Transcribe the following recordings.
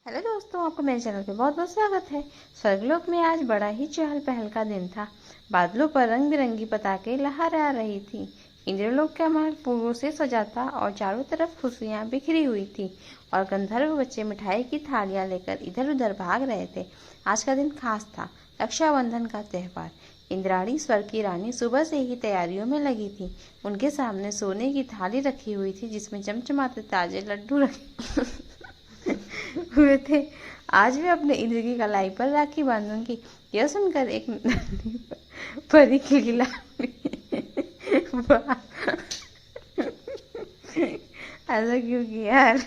Hello दोस्तों, आपको मेरे चैनल पे बहुत बहुत स्वागत है। स्वर्गलोक में आज बड़ा ही चहल पहल का दिन था। बादलों पर रंग बिरंगी पताके लहरा रही थी। इंद्रलोक का महल फूलों से सजा था और चारों तरफ खुशियां बिखरी हुई थी और गंधर्व बच्चे मिठाई की थालियां लेकर इधर उधर भाग रहे थे। आज का दिन खास था, रक्षाबंधन का त्यौहार। इंद्राणी, स्वर्ग की रानी, सुबह से ही तैयारियों में लगी थी। उनके सामने सोने की थाली रखी हुई थी जिसमें चमचमाते ताजे लड्डू रखे हुए थे। आज मैं अपने इंद्र की कलाई पर राखी बांधूंगी। यह सुनकर एक नन्ही परी खिलखिलाई। वाह, ऐसा क्यों किया यार।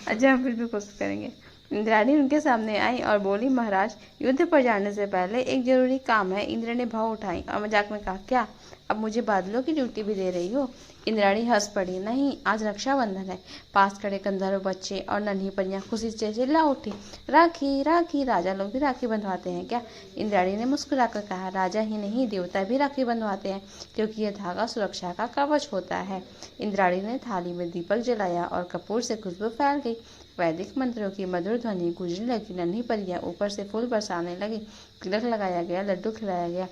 अच्छा, हम फिर भी कोशिश करेंगे। इंद्राणी उनके सामने आई और बोली, महाराज, युद्ध पर जाने से पहले एक जरूरी काम है। इंद्र ने भाव उठाई और मजाक में कहा, क्या अब मुझे बादलों की ड्यूटी भी दे रही हो? इंद्राणी हंस पड़ी। नहीं, आज रक्षाबंधन है। पास खड़े गंधर्व बच्चे और नन्ही परियां खुशी से चिल्ला उठी, राखी राखी, राजा लोग भी राखी बंधवाते हैं क्या? इंद्राणी ने मुस्कुराकर कहा, राजा ही नहीं, देवता भी राखी बंधवाते हैं, क्योंकि यह धागा सुरक्षा का कवच होता है। इंद्राणी ने थाली में दीपक जलाया और कपूर से खुशबू फैल गई। वैदिक मंत्रों की मधुर ध्वनि गूंजने लगी। नन्ही परियां ऊपर से फूल बरसाने लगी। तिलक लगाया गया, लड्डू खिलाया गया।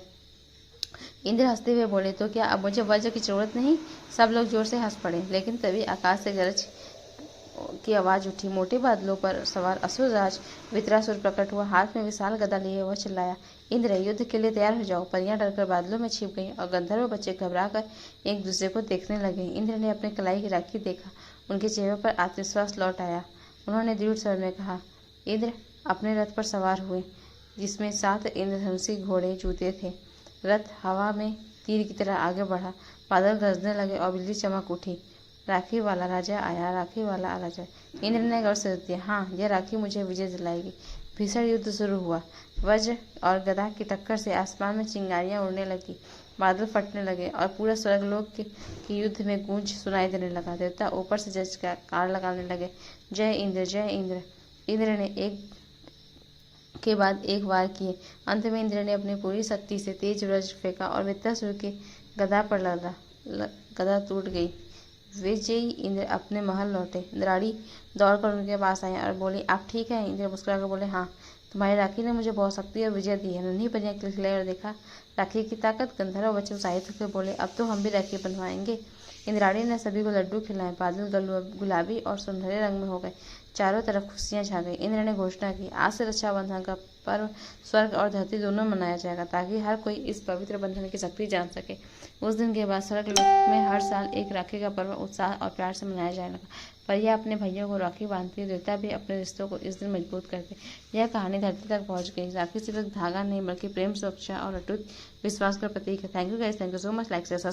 इंद्र हंसते हुए बोले, तो क्या अब मुझे वज्र की जरूरत नहीं? सब लोग जोर से हंस पड़े, लेकिन तभी आकाश से गरज की आवाज उठी। मोटे बादलों पर सवार असुरराज वित्रासुर प्रकट हुआ। हाथ में विशाल गदा लिए वह चिल्लाया, इंद्र, युद्ध के लिए तैयार हो जाओ। परियां डरकर बादलों में छिप गईं और गंधर्व बच्चे घबराकर एक दूसरे को देखने लगे। इंद्र ने अपने कलाई की राखी देखा। उनके चेहरे पर आत्मविश्वास लौट आया। उन्होंने दृढ़ स्वर में कहा, इंद्र अपने रथ पर सवार हुए, जिसमें 7 इंद्रधनुषी घोड़े जूते थे। रथ हवा में तीर की तरह आगे बढ़ा। बादल गरजने लगे और बिजली चमक उठी। राखी वाला राजा आया, राखी वाला राजा। इंद्र ने गौर से दिया, हाँ, यह राखी मुझे विजय दिलाएगी। भीषण युद्ध शुरू हुआ। वज्र और गदा की टक्कर से आसमान में चिंगारियां उड़ने लगी, बादल फटने लगे और पूरा स्वर्गलोक के युद्ध में गूंज सुनाई देने लगा। देवता ऊपर से जयकार लगाने लगे, जय इंद्र, जय इंद्र। इंद्र ने एक के बाद एक वार किए। अंत में इंद्र ने अपनी पूरी शक्ति से तेज वज्र फेंका और वृत्रासुर की गदा पर लगा। गदा टूट गई। विजयी इंद्र अपने महल लौटे। इंद्राणी दौड़कर उनके पास आई और बोली, आप ठीक हैं? इंद्र मुस्कुराकर बोले, हाँ, तुम्हारी राखी ने मुझे बहुत शक्ति और विजय दी है। नन्ही परियां खिलखिलाई और देखा राखी की ताकत। गंधर्व बच्चे उत्साहित होकर बोले, अब तो हम भी राखी बंधवाएंगे। इंद्राणी ने सभी को लड्डू खिलाए। बादल गुलाबी और सुनहरे रंग में हो गए। चारों तरफ खुशियां छा गई। इंद्र ने घोषणा की, आज से रक्षाबंधन का पर्व स्वर्ग और धरती दोनों मनाया जाएगा, ताकि हर कोई इस पवित्र बंधन की शक्ति जान सके। उस दिन के बाद स्वर्गलोक में हर साल एक राखी का पर्व उत्साह और प्यार से मनाया जाने लगा। परियां अपने भैया को राखी बांधती है, देवता भी अपने रिश्तों को इस दिन मजबूत करते। यह कहानी धरती तक पहुंच गई। राखी सिर्फ धागा नहीं, बल्कि प्रेम, सुरक्षा और अटूट विश्वास का प्रतीक है। Thank you guys, thank you so much. Like से सब्सक्राइब